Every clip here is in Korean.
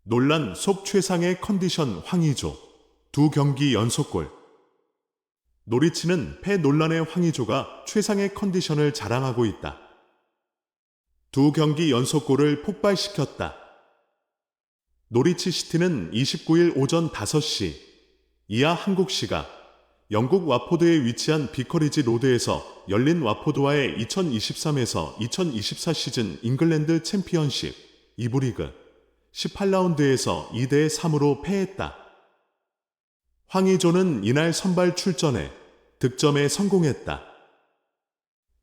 논란 속 최상의 컨디션 황의조. 두 경기 연속골. 노리치는 패 논란의 황의조가 최상의 컨디션을 자랑하고 있다. 두 경기 연속골을 폭발시켰다. 노리치 시티는 29일 오전 5시 이하 한국 시각 영국 와포드에 위치한 비커리지 로드에서 열린 와포드와의 2023에서 2024 시즌 잉글랜드 챔피언십 2부 리그 18라운드에서 2대 3으로 패했다. 황의조는 이날 선발 출전해 득점에 성공했다.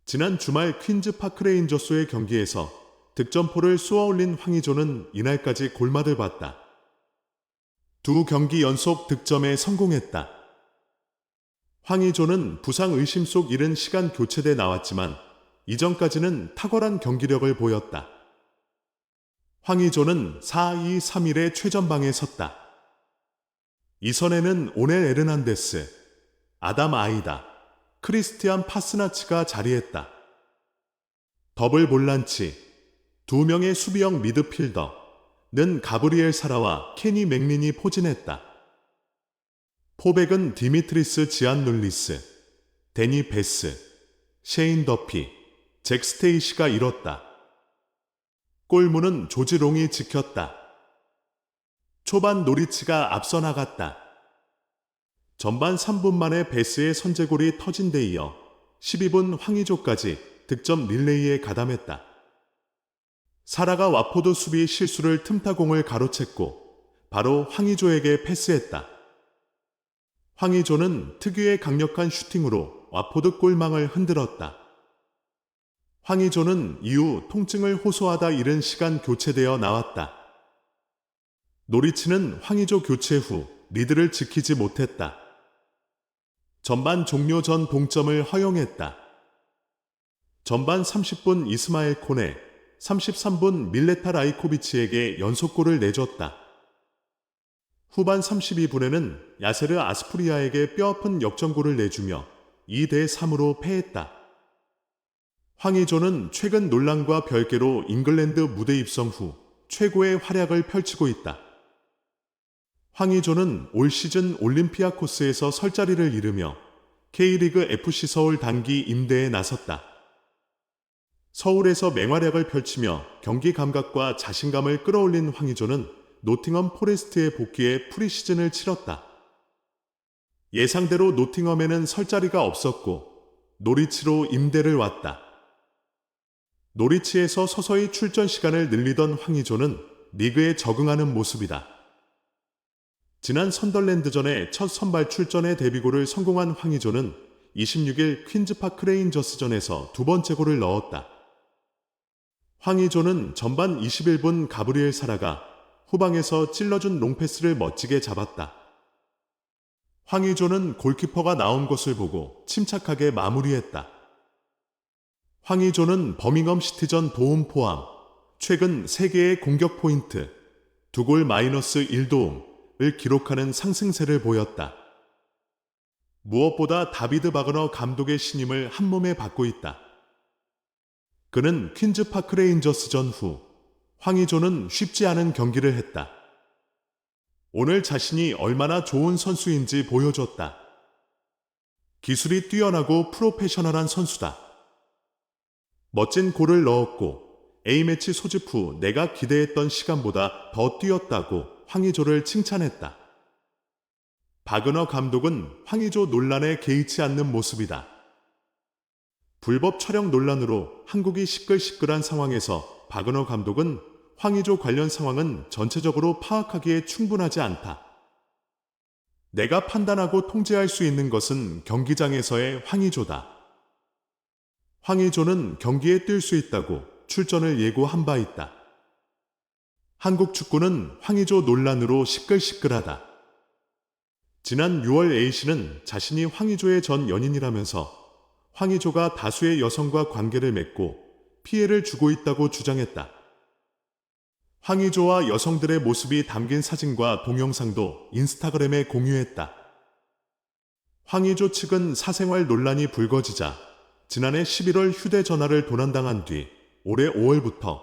지난 주말 퀸즈 파크 레인저스의 경기에서 득점포를 쏘아올린 황의조는 이날까지 골맛을 봤다. 두 경기 연속 득점에 성공했다. 황의조는 부상 의심 속 이른 시간 교체돼 나왔지만 이전까지는 탁월한 경기력을 보였다. 황의조는 4-2-3-1의 최전방에 섰다. 이 선에는 오넬 에르난데스, 아담 아이다, 크리스티안 파스나치가 자리했다. 더블 볼란치, 두 명의 수비형 미드필더는 가브리엘 사라와 케니 맥린이 포진했다. 포백은 디미트리스 지안눌리스, 데니 베스, 셰인 더피, 잭 스테이시가 이뤘다. 골문은 조지롱이 지켰다. 초반 노리치가 앞서 나갔다. 전반 3분 만에 베스의 선제골이 터진 데 이어 12분 황의조까지 득점 릴레이에 가담했다. 사라가 와포드 수비 실수를 틈타 공을 가로챘고 바로 황의조에게 패스했다. 황의조는 특유의 강력한 슈팅으로 와포드 골망을 흔들었다. 황의조는 이후 통증을 호소하다 이른 시간 교체되어 나왔다. 노리치는 황의조 교체 후 리드를 지키지 못했다. 전반 종료 전 동점을 허용했다. 전반 30분 이스마엘 코네, 33분 밀레타 라이코비치에게 연속골을 내줬다. 후반 32분에는 야세르 아스프리아에게 뼈아픈 역전골을 내주며 2대 3으로 패했다. 황의조는 최근 논란과 별개로 잉글랜드 무대 입성 후 최고의 활약을 펼치고 있다. 황의조는 올 시즌 올림피아코스에서 설 자리를 잃으며 K리그 FC 서울 단기 임대에 나섰다. 서울에서 맹활약을 펼치며 경기 감각과 자신감을 끌어올린 황의조는 노팅엄 포레스트에 복귀해 프리시즌을 치렀다. 예상대로 노팅엄에는 설 자리가 없었고 노리치로 임대를 왔다. 노리치에서 서서히 출전 시간을 늘리던 황의조는 리그에 적응하는 모습이다. 지난 선덜랜드전에 첫 선발 출전에 데뷔골을 성공한 황의조는 26일 퀸즈파크 레인저스전에서 두 번째 골을 넣었다. 황의조는 전반 21분 가브리엘 사라가 후방에서 찔러준 롱패스를 멋지게 잡았다. 황의조는 골키퍼가 나온 것을 보고 침착하게 마무리했다. 황의조는 버밍엄 시티전 도움 포함 최근 3개의 공격 포인트, 2골 마이너스 1도움을 기록하는 상승세를 보였다. 무엇보다 다비드 바그너 감독의 신임을 한몸에 받고 있다. 그는 퀸즈 파크 레인저스전 후 황의조는 쉽지 않은 경기를 했다. 오늘 자신이 얼마나 좋은 선수인지 보여줬다. 기술이 뛰어나고 프로페셔널한 선수다. 멋진 골을 넣었고 A매치 소집 후 내가 기대했던 시간보다 더 뛰었다고 황의조를 칭찬했다. 바그너 감독은 황의조 논란에 개의치 않는 모습이다. 불법 촬영 논란으로 한국이 시끌시끌한 상황에서 바그너 감독은 황의조 관련 상황은 전체적으로 파악하기에 충분하지 않다. 내가 판단하고 통제할 수 있는 것은 경기장에서의 황의조다. 황의조는 경기에 뛸 수 있다고 출전을 예고한 바 있다. 한국 축구는 황의조 논란으로 시끌시끌하다. 지난 6월 A씨는 자신이 황의조의 전 연인이라면서 황의조가 다수의 여성과 관계를 맺고 피해를 주고 있다고 주장했다. 황의조와 여성들의 모습이 담긴 사진과 동영상도 인스타그램에 공유했다. 황의조 측은 사생활 논란이 불거지자 지난해 11월 휴대전화를 도난당한 뒤 올해 5월부터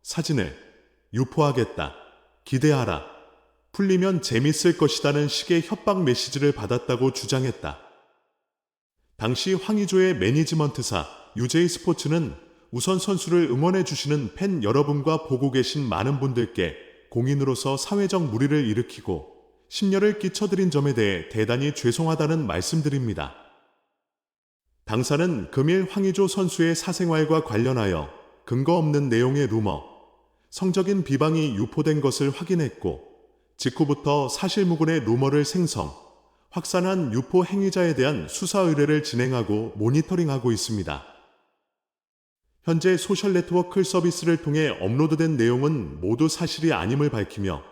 사진을 유포하겠다, 기대하라. 풀리면 재밌을 것이다는 식의 협박 메시지를 받았다고 주장했다. 당시 황의조의 매니지먼트사 UJ 스포츠는 우선 선수를 응원해 주시는 팬 여러분과 보고 계신 많은 분들께 공인으로서 사회적 무리를 일으키고 심려를 끼쳐드린 점에 대해 대단히 죄송하다는 말씀드립니다. 당사는 금일 황의조 선수의 사생활과 관련하여 근거 없는 내용의 루머, 성적인 비방이 유포된 것을 확인했고 직후부터 사실무근의 루머를 생성, 확산한 유포 행위자에 대한 수사 의뢰를 진행하고 모니터링하고 있습니다. 현재 소셜네트워크 서비스를 통해 업로드된 내용은 모두 사실이 아님을 밝히며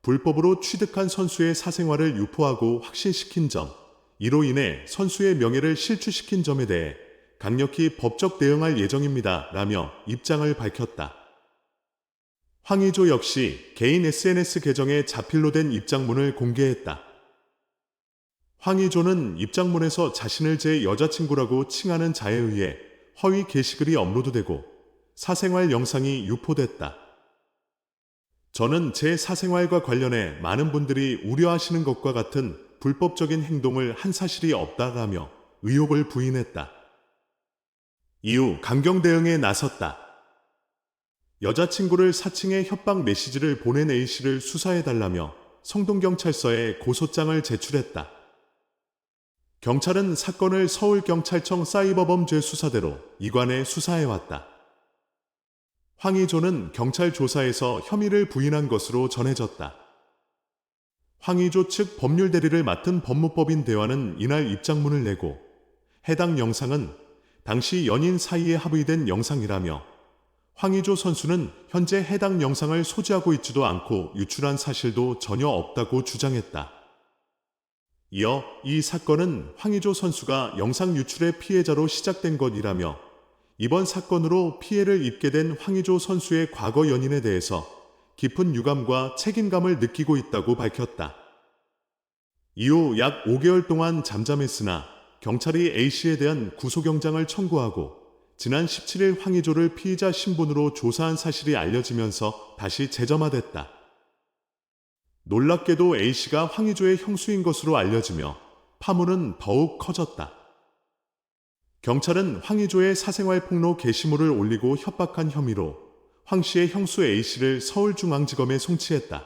불법으로 취득한 선수의 사생활을 유포하고 확신시킨 점, 이로 인해 선수의 명예를 실추시킨 점에 대해 강력히 법적 대응할 예정입니다. 라며 입장을 밝혔다. 황의조 역시 개인 SNS 계정에 자필로 된 입장문을 공개했다. 황의조는 입장문에서 자신을 제 여자친구라고 칭하는 자에 의해 허위 게시글이 업로드되고 사생활 영상이 유포됐다. 저는 제 사생활과 관련해 많은 분들이 우려하시는 것과 같은 불법적인 행동을 한 사실이 없다라며 의혹을 부인했다. 이후 강경 대응에 나섰다. 여자친구를 사칭해 협박 메시지를 보낸 A씨를 수사해달라며 성동경찰서에 고소장을 제출했다. 경찰은 사건을 서울경찰청 사이버범죄수사대로 이관해 수사해왔다. 황의조는 경찰 조사에서 혐의를 부인한 것으로 전해졌다. 황의조 측 법률 대리를 맡은 법무법인 대화는 이날 입장문을 내고 해당 영상은 당시 연인 사이에 합의된 영상이라며 황의조 선수는 현재 해당 영상을 소지하고 있지도 않고 유출한 사실도 전혀 없다고 주장했다. 이어 이 사건은 황의조 선수가 영상 유출의 피해자로 시작된 것이라며 이번 사건으로 피해를 입게 된 황의조 선수의 과거 연인에 대해서 깊은 유감과 책임감을 느끼고 있다고 밝혔다. 이후 약 5개월 동안 잠잠했으나 경찰이 A씨에 대한 구속영장을 청구하고 지난 17일 황의조를 피의자 신분으로 조사한 사실이 알려지면서 다시 재점화됐다. 놀랍게도 A씨가 황의조의 형수인 것으로 알려지며 파문은 더욱 커졌다. 경찰은 황의조의 사생활 폭로 게시물을 올리고 협박한 혐의로 황씨의 형수 A씨를 서울중앙지검에 송치했다.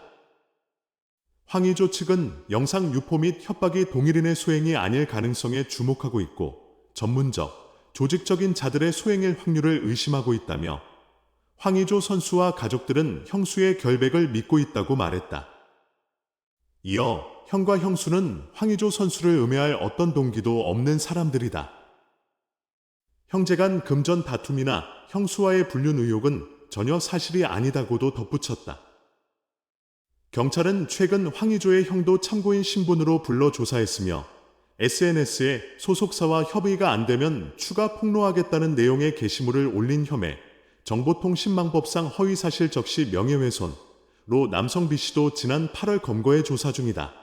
황의조 측은 영상 유포 및 협박이 동일인의 소행이 아닐 가능성에 주목하고 있고 전문적, 조직적인 자들의 소행일 확률을 의심하고 있다며 황의조 선수와 가족들은 형수의 결백을 믿고 있다고 말했다. 이어 형과 형수는 황의조 선수를 음해할 어떤 동기도 없는 사람들이다. 형제 간 금전 다툼이나 형수와의 불륜 의혹은 전혀 사실이 아니다고도 덧붙였다. 경찰은 최근 황의조의 형도 참고인 신분으로 불러 조사했으며 SNS에 소속사와 협의가 안 되면 추가 폭로하겠다는 내용의 게시물을 올린 혐의, 정보통신망법상 허위사실 적시 명예훼손로 남성 B씨도 지난 8월 검거해 조사 중이다.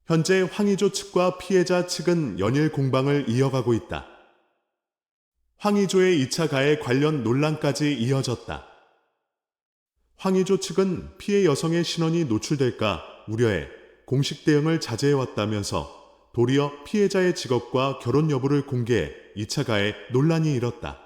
현재 황의조 측과 피해자 측은 연일 공방을 이어가고 있다. 황의조의 2차 가해 관련 논란까지 이어졌다. 황의조 측은 피해 여성의 신원이 노출될까 우려해 공식 대응을 자제해왔다면서 도리어 피해자의 직업과 결혼 여부를 공개해 2차 가해 논란이 일었다.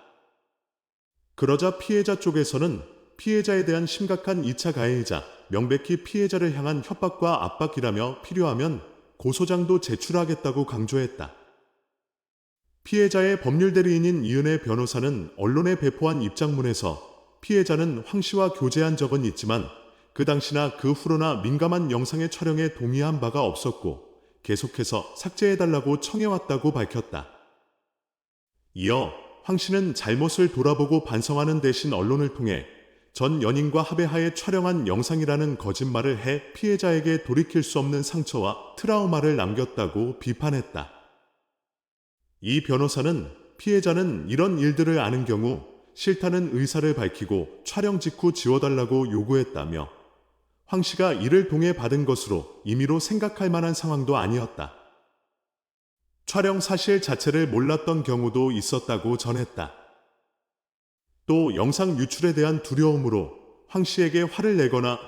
그러자 피해자 쪽에서는 피해자에 대한 심각한 2차 가해이자 명백히 피해자를 향한 협박과 압박이라며 필요하면 고소장도 제출하겠다고 강조했다. 피해자의 법률 대리인인 이은혜 변호사는 언론에 배포한 입장문에서 피해자는 황 씨와 교제한 적은 있지만 그 당시나 그 후로나 민감한 영상의 촬영에 동의한 바가 없었고 계속해서 삭제해달라고 청해왔다고 밝혔다. 이어 황 씨는 잘못을 돌아보고 반성하는 대신 언론을 통해 전 연인과 합의하에 촬영한 영상이라는 거짓말을 해 피해자에게 돌이킬 수 없는 상처와 트라우마를 남겼다고 비판했다. 이 변호사는 피해자는 이런 일들을 아는 경우 싫다는 의사를 밝히고 촬영 직후 지워달라고 요구했다며 황 씨가 이를 통해 받은 것으로 임의로 생각할 만한 상황도 아니었다. 촬영 사실 자체를 몰랐던 경우도 있었다고 전했다. 또 영상 유출에 대한 두려움으로 황 씨에게 화를 내거나